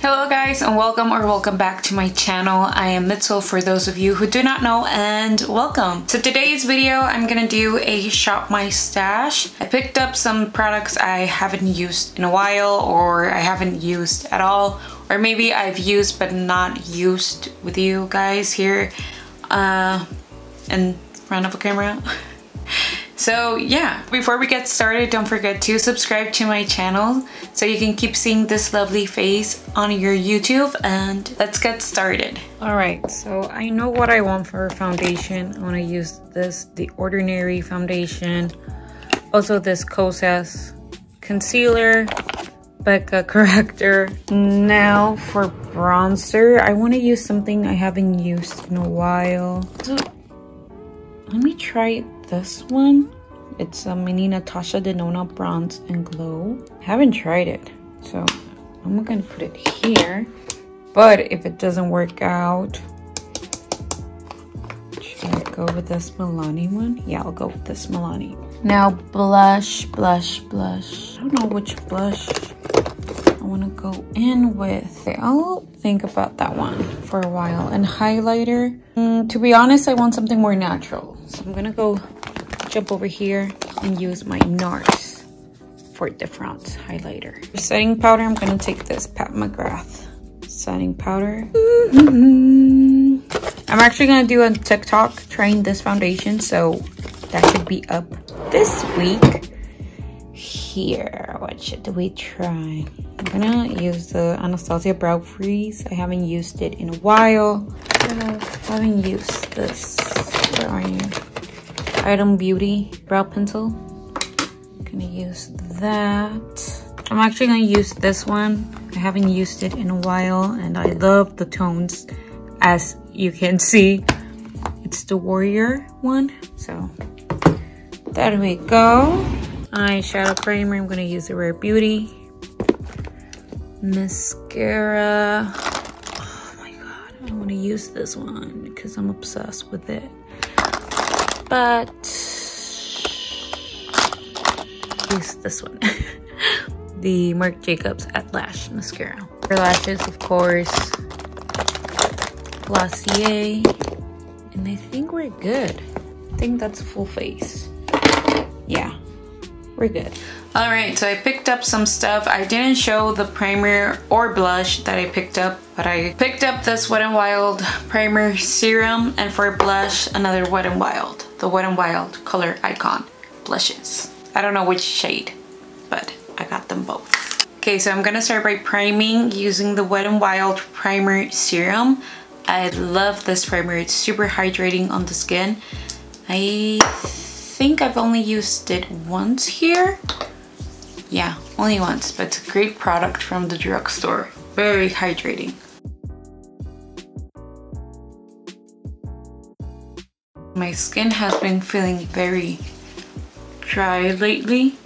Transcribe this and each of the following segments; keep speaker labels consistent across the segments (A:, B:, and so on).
A: Hello guys, and welcome back to my channel. I am Mitzel for those of you who do not know, and welcome. So today's video I'm gonna do a shop my stash. I picked up some products I haven't used in a while, or I haven't used at all, or maybe I've used but not used with you guys here in front of a camera. So yeah, before we get started, don't forget to subscribe to my channel so you can keep seeing this lovely face on your YouTube, and let's get started. Alright, so I know what I want for foundation. I want to use this, the Ordinary foundation. Also this KOSAS concealer, BECCA corrector. Now for bronzer, I want to use something I haven't used in a while. So let me try this one. It's a mini NATASHA DENONA Bronze and Glow. I haven't tried it, so I'm gonna put it here. But if it doesn't work out, should I go with this Milani one? Yeah, I'll go with this Milani. Now blush. I don't know which blush I want to go in with. Okay, I'll think about that one for a while. And highlighter, to be honest, I want something more natural, so I'm gonna go jump over here and use my NARS for the front highlighter. For setting powder, I'm gonna take this McGRATH setting powder. I'm actually gonna do a TikTok trying this foundation, so that should be up this week. Here, what should we try? I'm gonna use the ANASTASIA Brow Freeze. I haven't used it in a while. I haven't used this. Where are you? Item Beauty brow pencil. I'm gonna use that. I'm actually gonna use this one. I haven't used it in a while, and I love the tones. As you can see, it's the Warrior one. So there we go. Eyeshadow primer, I'm gonna use the Rare Beauty. Mascara. Oh my god, I wanna use this one because I'm obsessed with it. But use this one. The Marc Jacobs at Lash mascara. For lashes, of course, Glossier. And I think we're good. I think that's full face. Yeah, we're good. Alright, so I picked up some stuff. I didn't show the primer or blush that I picked up, but I picked up this Wet n Wild primer serum, and for blush, another Wet n Wild. The Wet n Wild Color Icon blushes. I don't know which shade, but I got them both. Okay, so I'm gonna start by priming using the Wet n Wild Primer Serum. I love this primer. It's super hydrating on the skin. I think I've only used it once here. Yeah, only once, but it's a great product from the drugstore. Very hydrating. My skin has been feeling very dry lately,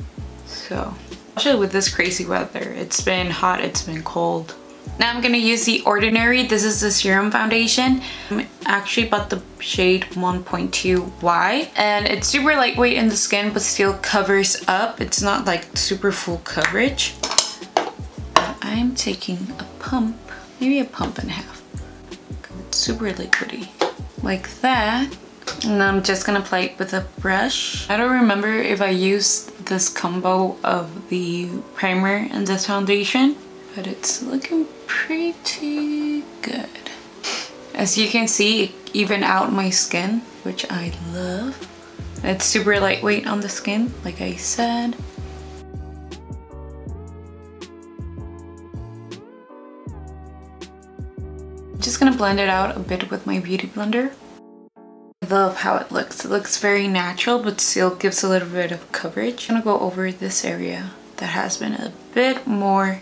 A: so especially with this crazy weather. It's been hot, it's been cold. Now I'm gonna use the Ordinary. This is the Serum foundation. I actually bought the shade 1.2Y, and it's super lightweight in the skin but still covers up. It's not like super full coverage. But I'm taking a pump, maybe a pump and a half. It's super liquidy, like that. And I'm just gonna apply it with a brush. I don't remember if I used this combo of the primer and this foundation, but it's looking pretty good. As you can see, it evened out my skin, which I love. It's super lightweight on the skin, like I said. I'm just gonna blend it out a bit with my beauty blender. I love how it looks. It looks very natural, but still gives a little bit of coverage. I'm gonna go over this area that has been a bit more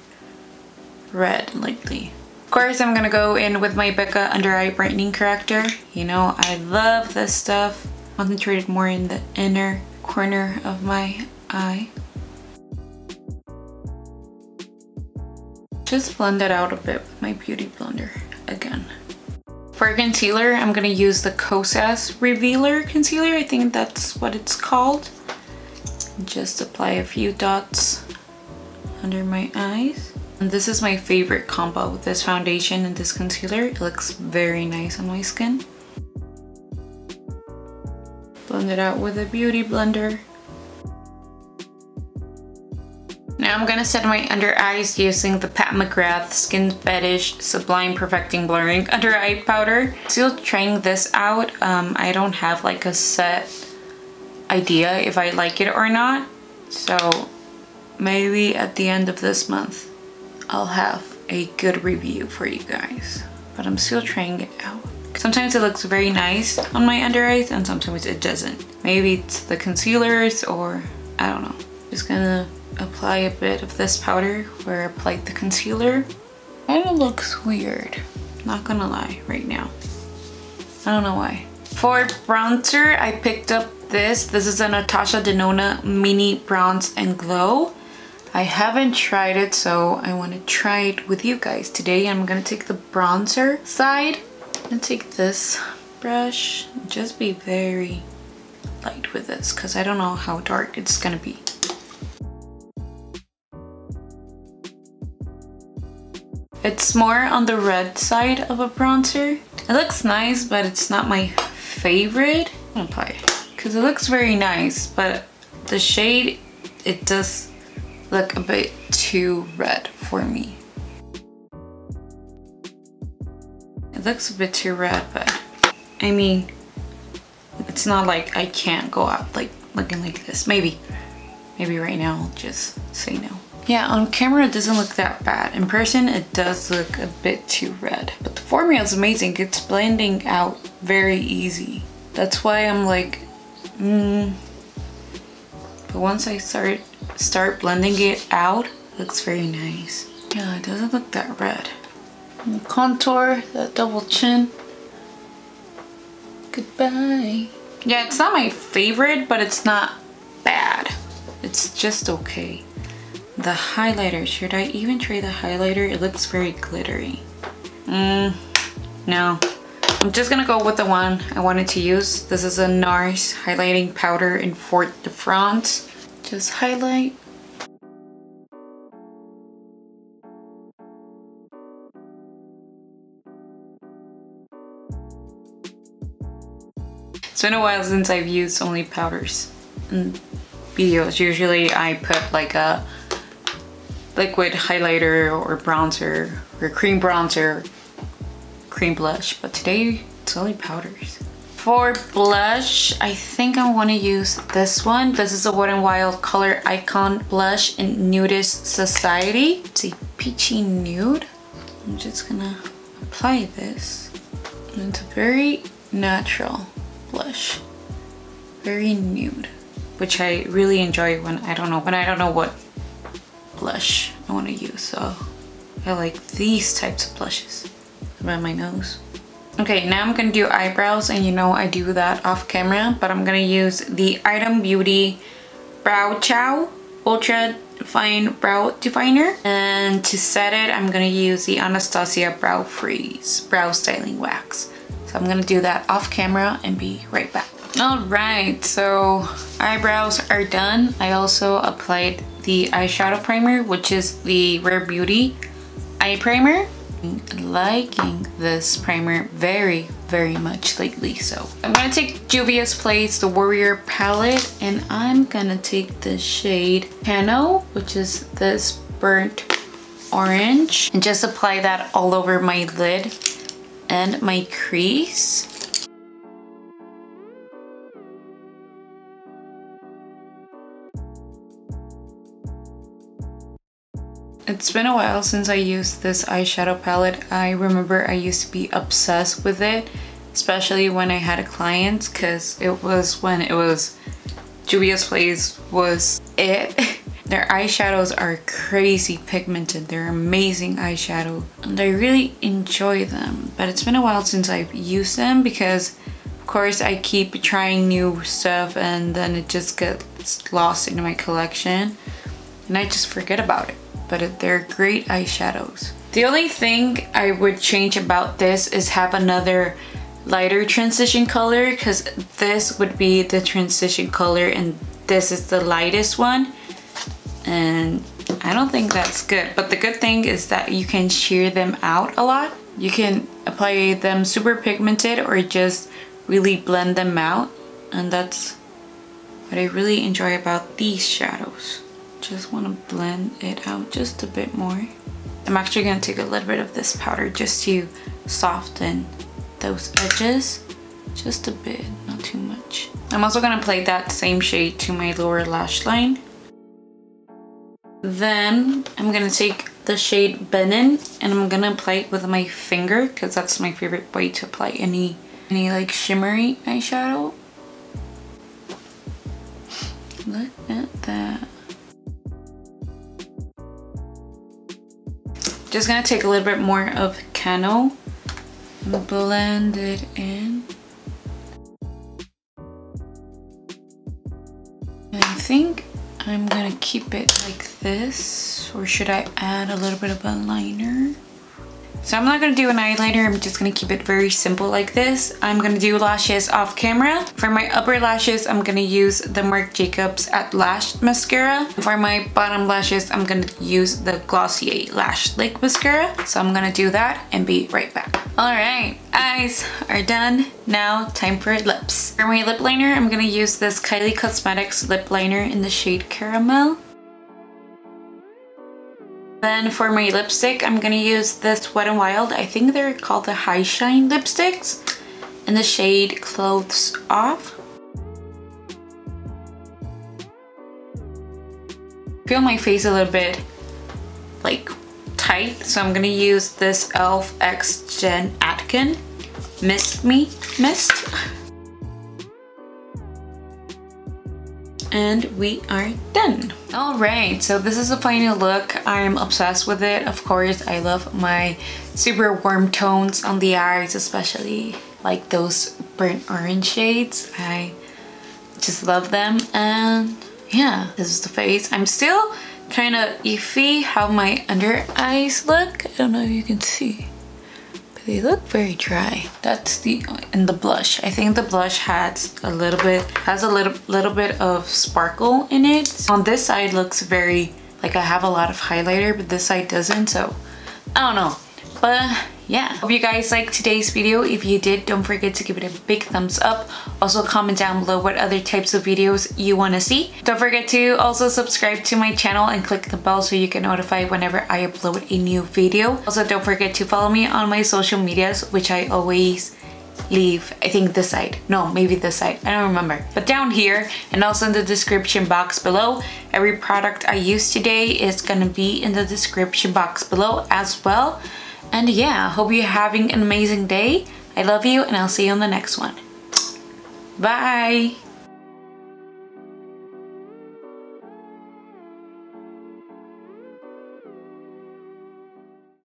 A: red lately. Of course, I'm gonna go in with my BECCA Under Eye Brightening Corrector. You know, I love this stuff. Concentrated more in the inner corner of my eye. Just blend it out a bit with my beauty blender again. For concealer, I'm gonna use the KOSAS Revealer Concealer. I think that's what it's called. Just apply a few dots under my eyes. And this is my favorite combo, this foundation and this concealer. It looks very nice on my skin. Blend it out with a beauty blender. Now I'm gonna set my under eyes using the McGRATH Skin Fetish Sublime Perfecting Blurring Under Eye Powder. Still trying this out. I don't have like a set idea if I like it or not. So maybe at the end of this month, I'll have a good review for you guys. But I'm still trying it out. Sometimes it looks very nice on my under eyes and sometimes it doesn't. Maybe it's the concealers or I don't know. Just gonna apply a bit of this powder where I applied the concealer. And it looks weird. Not gonna lie right now. I don't know why. For bronzer, I picked up this. This is a NATASHA DENONA Mini Bronze and Glow. I haven't tried it, so I want to try it with you guys today. I'm gonna take the bronzer side and take this brush. Just be very light with this because I don't know how dark it's gonna be. It's more on the red side of a bronzer. It looks nice, but it's not my favorite. I'm gonna apply it because it looks very nice, but the shade, it does look a bit too red for me. It looks a bit too red, but I mean, it's not like I can't go out like looking like this. Maybe right now I'll just say no. Yeah, on camera it doesn't look that bad. In person it does look a bit too red. But the formula is amazing. It's blending out very easy. That's why I'm like, But once I start blending it out, it looks very nice. Yeah, it doesn't look that red. And contour, that double chin. Goodbye. Yeah, it's not my favorite, but it's not bad. It's just okay. The highlighter, should I even try the highlighter? It looks very glittery. No. I'm just gonna go with the one I wanted to use. This is a NARS highlighting powder in Forte de France. Just highlight. It's been a while since I've used only powders in videos. Usually I put like a liquid highlighter or bronzer or cream bronzer, cream blush, but today it's only powders. For blush, I think I want to use this one. This is a Wet n Wild Color Icon blush in Nudist Society. It's a peachy nude. I'm just gonna apply this. And it's a very natural blush, very nude, which I really enjoy when I don't know what blush I want to use. So I like these types of blushes around my nose. Okay, now I'm gonna do eyebrows, and you know I do that off camera, but I'm gonna use the Item Beauty Brow Chow Ultra Fine Brow Definer, and to set it I'm gonna use the ANASTASIA Brow Freeze Brow Styling Wax. So I'm gonna do that off camera and be right back. Alright, so eyebrows are done. I also applied the eyeshadow primer, which is the Rare Beauty eye primer. I'm liking this primer very much lately. So I'm gonna take Juvia's Place, the Warrior palette, and I'm gonna take the shade Pano, which is this burnt orange, and just apply that all over my lid and my crease. It's been a while since I used this eyeshadow palette. I remember I used to be obsessed with it, especially when I had clients, because it was when it was Juvia's Place was it. Their eyeshadows are crazy pigmented. They're amazing eyeshadow and I really enjoy them. But it's been a while since I've used them because of course I keep trying new stuff and then it just gets lost in my collection and I just forget about it. But they're great eyeshadows. The only thing I would change about this is have another lighter transition color, because this would be the transition color and this is the lightest one. And I don't think that's good. But the good thing is that you can sheer them out a lot. You can apply them super pigmented or just really blend them out. And that's what I really enjoy about these shadows. Just want to blend it out just a bit more. I'm actually going to take a little bit of this powder just to soften those edges. Just a bit, not too much. I'm also going to apply that same shade to my lower lash line. Then I'm going to take the shade Benin and I'm going to apply it with my finger because that's my favorite way to apply any like shimmery eyeshadow. Look at that. Just gonna take a little bit more of Cano and blend it in. And I think I'm gonna keep it like this, or should I add a little bit of a liner? So I'm not gonna do an eyeliner, I'm just gonna keep it very simple like this. I'm gonna do lashes off camera. For my upper lashes, I'm gonna use the Marc Jacobs at Lash mascara. For my bottom lashes, I'm gonna use the Glossier Lash Lake mascara. So I'm gonna do that and be right back. All right, eyes are done. Now time for lips. For my lip liner, I'm gonna use this Kylie Cosmetics lip liner in the shade Caramel. Then for my lipstick, I'm gonna use this Wet n Wild. I think they're called the High Shine lipsticks in the shade Clothes Off. I feel my face a little bit like tight, so I'm gonna use this e.l.f. X Gen Atkin Mist. And we are done. All right, so this is the final look. I'm obsessed with it. Of course, I love my super warm tones on the eyes, especially like those burnt orange shades. I just love them. And yeah, this is the face. I'm still kind of iffy how my under eyes look. I don't know if you can see, but they look very dry. That's and the blush. I think the blush has a little bit of sparkle in it. On this side looks very like I have a lot of highlighter, but this side doesn't. So I don't know, but yeah. Hope you guys liked today's video. If you did, don't forget to give it a big thumbs up. Also comment down below what other types of videos you want to see. Don't forget to also subscribe to my channel and click the bell so you get notified whenever I upload a new video. Also don't forget to follow me on my social medias, which I always leave, I think this side, no, maybe this side, I don't remember, but down here, and also in the description box below. Every product I use today is gonna be in the description box below as well. And yeah, hope you're having an amazing day. I love you and I'll see you on the next one. Bye!